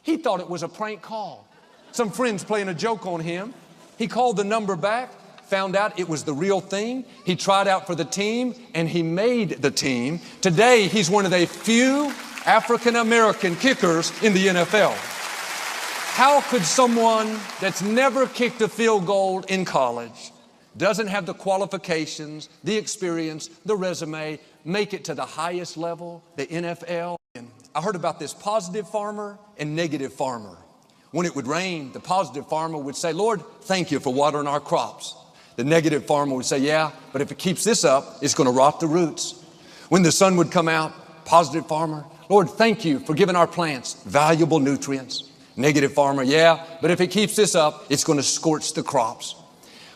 He thought it was a prank call. Some friends playing a joke on him. He called the number back, found out it was the real thing. He tried out for the team, and he made the team. Today, he's one of the few African-American kickers in the NFL. How could someone that's never kicked a field goal in college, doesn't have the qualifications, the experience, the resume, make it to the highest level, the NFL? I heard about this positive farmer and negative farmer. When it would rain, the positive farmer would say, Lord, thank you for watering our crops. The negative farmer would say, yeah, but if it keeps this up, it's going to rot the roots. When the sun would come out, positive farmer, Lord, thank you for giving our plants valuable nutrients. Negative farmer, yeah, but if it keeps this up, it's going to scorch the crops.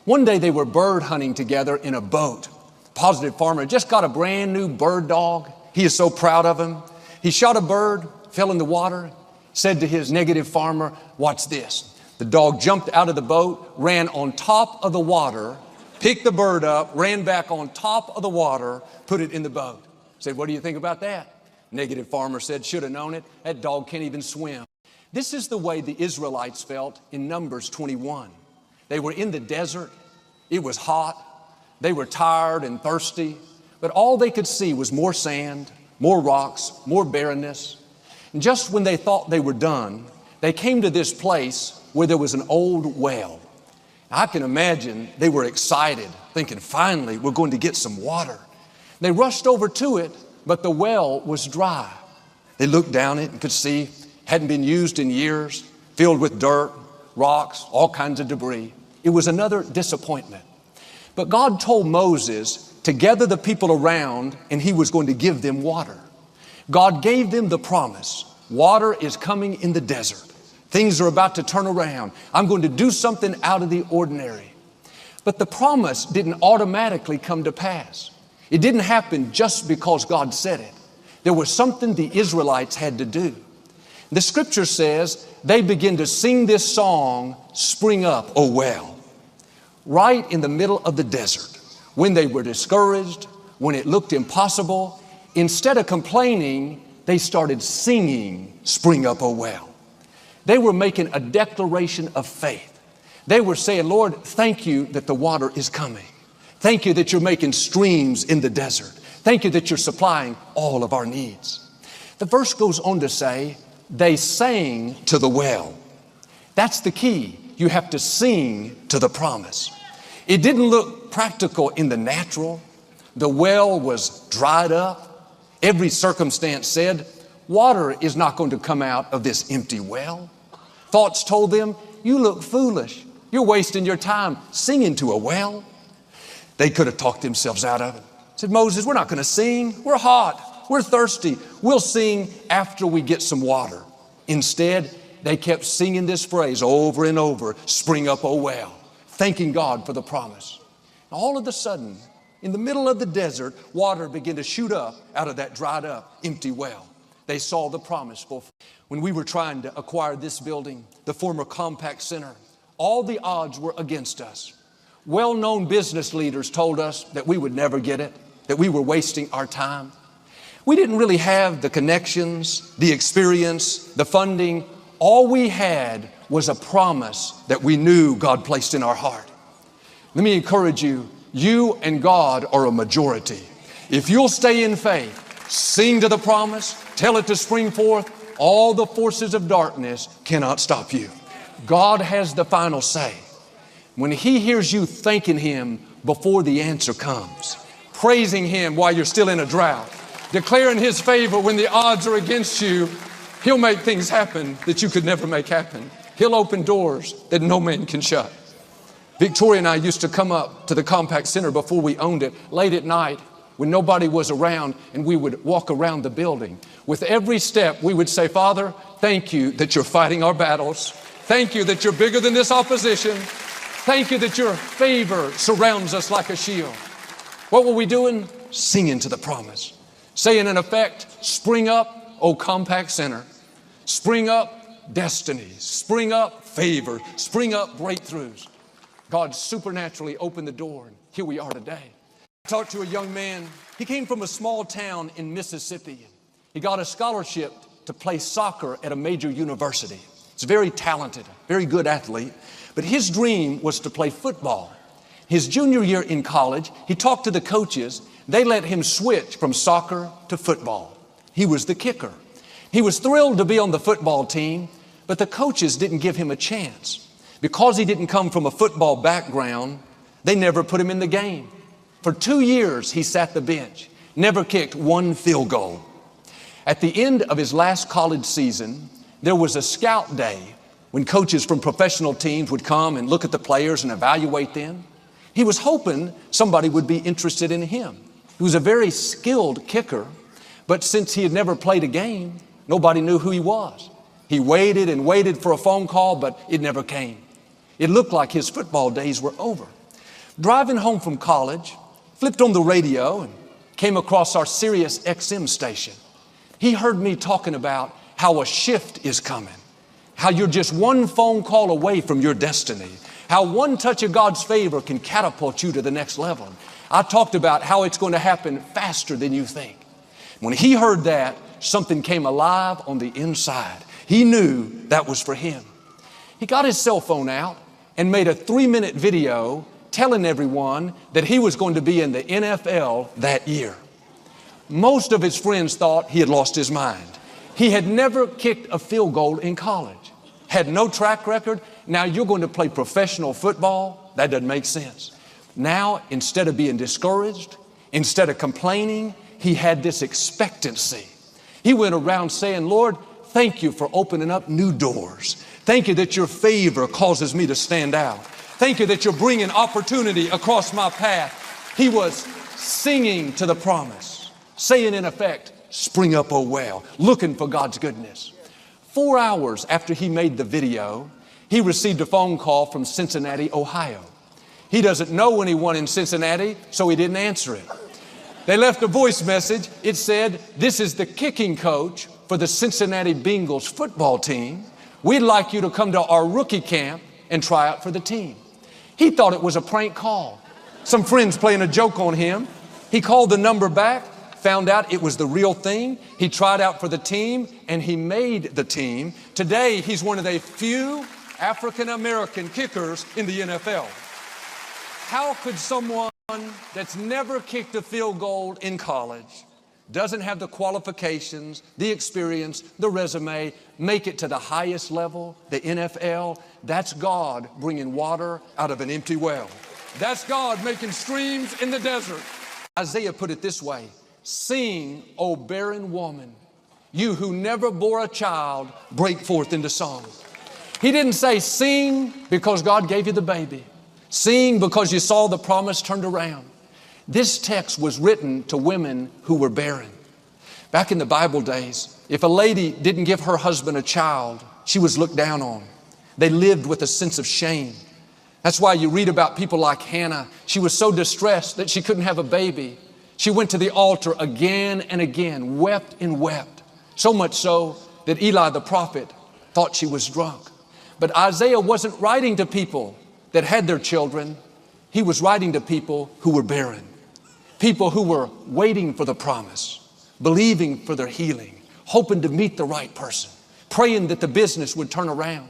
One day they were bird hunting together in a boat. Positive farmer just got a brand new bird dog. He is so proud of him. He shot a bird, fell in the water, said to his negative farmer, watch this. The dog jumped out of the boat, ran on top of the water, picked the bird up, ran back on top of the water, put it in the boat. Said, what do you think about that? Negative farmer said, should have known it. That dog can't even swim. This is the way the Israelites felt in Numbers 21. They were in the desert. It was hot. They were tired and thirsty, but all they could see was more sand, more rocks, more barrenness. And just when they thought they were done, they came to this place where there was an old well. I can imagine they were excited, thinking, finally, we're going to get some water. They rushed over to it, but the well was dry. They looked down it and could see hadn't been used in years, filled with dirt, rocks, all kinds of debris. It was another disappointment. But God told Moses to gather the people around, and he was going to give them water. God gave them the promise. Water is coming in the desert. Things are about to turn around. I'm going to do something out of the ordinary. But the promise didn't automatically come to pass. It didn't happen just because God said it. There was something the Israelites had to do. The scripture says they begin to sing this song, Spring Up, O Well, right in the middle of the desert. When they were discouraged, when it looked impossible, instead of complaining, they started singing, Spring Up, O Well. They were making a declaration of faith. They were saying, Lord, thank you that the water is coming. Thank you that you're making streams in the desert. Thank you that you're supplying all of our needs. The verse goes on to say, they sang to the well. That's the key. You have to sing to the promise. It didn't look practical in the natural. The well was dried up. Every circumstance said, water is not going to come out of this empty well. Thoughts told them, you look foolish. You're wasting your time singing to a well. They could have talked themselves out of it. Said, Moses, we're not going to sing. We're hot. We're thirsty. We'll sing after we get some water. Instead, they kept singing this phrase over and over, Spring Up, O Well, thanking God for the promise. All of a sudden, in the middle of the desert, water began to shoot up out of that dried up, empty well. They saw the promise fulfilled. When we were trying to acquire this building, the former Compact Center, all the odds were against us. Well-known business leaders told us that we would never get it, that we were wasting our time. We didn't really have the connections, the experience, the funding. All we had was a promise that we knew God placed in our heart. Let me encourage you, you and God are a majority. If you'll stay in faith, sing to the promise, tell it to spring forth, all the forces of darkness cannot stop you. God has the final say. When He hears you thanking Him before the answer comes, praising Him while you're still in a drought, declaring His favor when the odds are against you, He'll make things happen that you could never make happen. He'll open doors that no man can shut. Victoria and I used to come up to the Compact Center before we owned it late at night when nobody was around, and we would walk around the building. With every step, we would say, Father, thank you that you're fighting our battles. Thank you that you're bigger than this opposition. Thank you that your favor surrounds us like a shield. What were we doing? Singing to the promise. Saying in effect, spring up, O Compact Center. Spring up destinies. Spring up favor. Spring up breakthroughs. God supernaturally opened the door, and here we are today. I talked to a young man. He came from a small town in Mississippi. He got a scholarship to play soccer at a major university. He's very talented, very good athlete, but his dream was to play football. His junior year in college, he talked to the coaches. They let him switch from soccer to football. He was the kicker. He was thrilled to be on the football team, but the coaches didn't give him a chance. Because he didn't come from a football background, they never put him in the game. For 2 years, he sat the bench, never kicked one field goal. At the end of his last college season, there was a scout day when coaches from professional teams would come and look at the players and evaluate them. He was hoping somebody would be interested in him. He was a very skilled kicker, but since he had never played a game, nobody knew who he was. He waited and waited for a phone call, but it never came. It looked like his football days were over. Driving home from college, flipped on the radio and came across our Sirius XM station. He heard me talking about how a shift is coming, how you're just one phone call away from your destiny, how one touch of God's favor can catapult you to the next level. I talked about how it's going to happen faster than you think. When he heard that, something came alive on the inside. He knew that was for him. He got his cell phone out and made a 3-minute video telling everyone that he was going to be in the NFL that year. Most of his friends thought he had lost his mind. He had never kicked a field goal in college, had no track record. Now you're going to play professional football? That doesn't make sense. Now, instead of being discouraged, instead of complaining, he had this expectancy. He went around saying, Lord, thank you for opening up new doors. Thank you that your favor causes me to stand out. Thank you that you're bringing opportunity across my path. He was singing to the promise, saying in effect, spring up, oh well, looking for God's goodness. 4 hours after he made the video, he received a phone call from Cincinnati, Ohio. He doesn't know anyone in Cincinnati, so he didn't answer it. They left a voice message. It said, this is the kicking coach for the Cincinnati Bengals football team. We'd like you to come to our rookie camp and try out for the team. He thought it was a prank call. Some friends playing a joke on him. He called the number back, found out it was the real thing. He tried out for the team and he made the team. Today, he's one of the few African-American kickers in the NFL. How could someone that's never kicked a field goal in college, doesn't have the qualifications, the experience, the resume, make it to the highest level, the NFL? That's God bringing water out of an empty well. That's God making streams in the desert. Isaiah put it this way, sing, O barren woman, you who never bore a child, break forth into song. He didn't say sing because God gave you the baby. Sing because you saw the promise turned around. This text was written to women who were barren. Back in the Bible days, if a lady didn't give her husband a child, she was looked down on. They lived with a sense of shame. That's why you read about people like Hannah. She was so distressed that she couldn't have a baby. She went to the altar again and again, wept and wept. So much so that Eli the prophet thought she was drunk. But Isaiah wasn't writing to people that had their children. He was writing to people who were barren, people who were waiting for the promise, believing for their healing, hoping to meet the right person, praying that the business would turn around.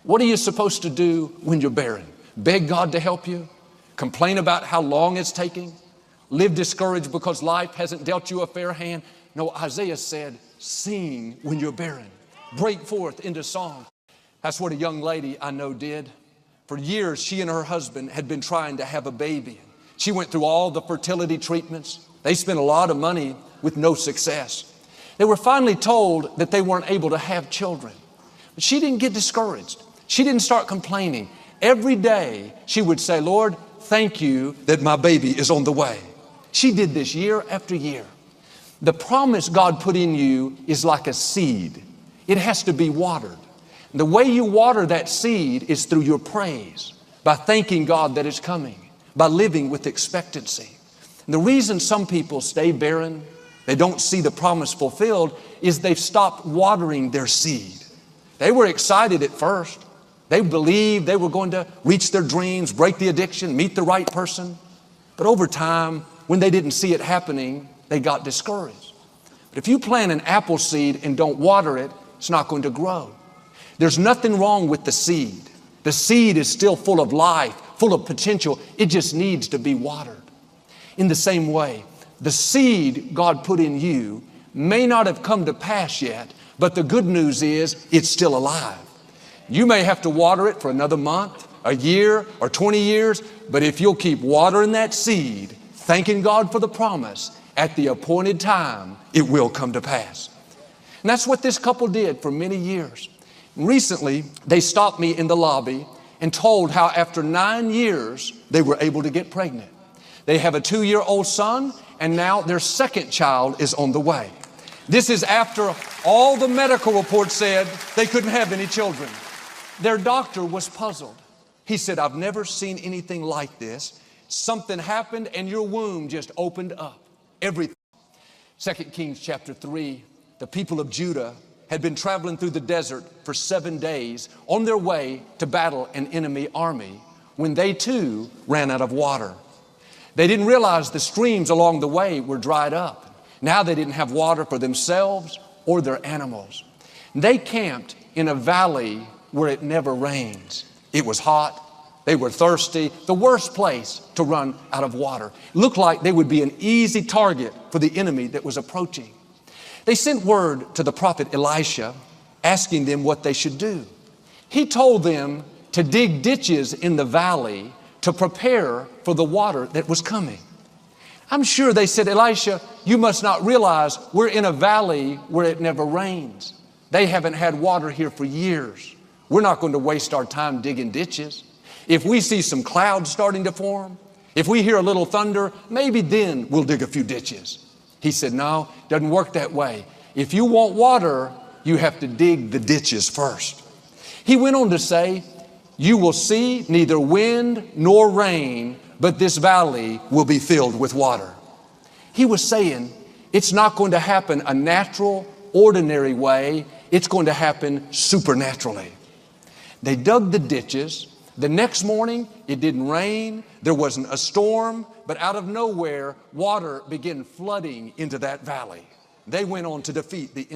What are you supposed to do when you're barren? Beg God to help you? Complain about how long it's taking? Live discouraged because life hasn't dealt you a fair hand? No, Isaiah said, sing when you're barren. Break forth into song. That's what a young lady I know did. For years, she and her husband had been trying to have a baby. She went through all the fertility treatments. They spent a lot of money with no success. They were finally told that they weren't able to have children. But she didn't get discouraged. She didn't start complaining. Every day, she would say, Lord, thank you that my baby is on the way. She did this year after year. The promise God put in you is like a seed. It has to be watered. The way you water that seed is through your praise, by thanking God that it's coming, by living with expectancy. And the reason some people stay barren, they don't see the promise fulfilled, is they've stopped watering their seed. They were excited at first. They believed they were going to reach their dreams, break the addiction, meet the right person. But over time, when they didn't see it happening, they got discouraged. But But if you plant an apple seed and don't water it, it's not going to grow. There's nothing wrong with the seed. The seed is still full of life, full of potential. It just needs to be watered. In the same way, the seed God put in you may not have come to pass yet, but the good news is it's still alive. You may have to water it for another month, a year, or 20 years, but if you'll keep watering that seed, thanking God for the promise, at the appointed time, it will come to pass. And that's what this couple did for many years. Recently, they stopped me in the lobby and told how after 9 years, they were able to get pregnant. They have a 2-year-old son, and now their second child is on the way. This is after all the medical reports said they couldn't have any children. Their doctor was puzzled. He said, I've never seen anything like this. Something happened and your womb just opened up. Everything. 2 Kings chapter 3, the people of Judah had been traveling through the desert for 7 days on their way to battle an enemy army when they too ran out of water. They didn't realize the streams along the way were dried up. Now they didn't have water for themselves or their animals. They camped in a valley where it never rains. It was hot. They were thirsty. The worst place to run out of water. It looked like they would be an easy target for the enemy that was approaching. They sent word to the prophet Elisha asking them what they should do. He told them to dig ditches in the valley to prepare for the water that was coming. I'm sure they said, Elisha, you must not realize we're in a valley where it never rains. They haven't had water here for years. We're not going to waste our time digging ditches. If we see some clouds starting to form, if we hear a little thunder, maybe then we'll dig a few ditches. He said, no, it doesn't work that way. If you want water, you have to dig the ditches first. He went on to say, you will see neither wind nor rain, but this valley will be filled with water. He was saying, it's not going to happen a natural, ordinary way. It's going to happen supernaturally. They dug the ditches. The next morning, it didn't rain. There wasn't a storm, but out of nowhere, water began flooding into that valley. They went on to defeat the enemy.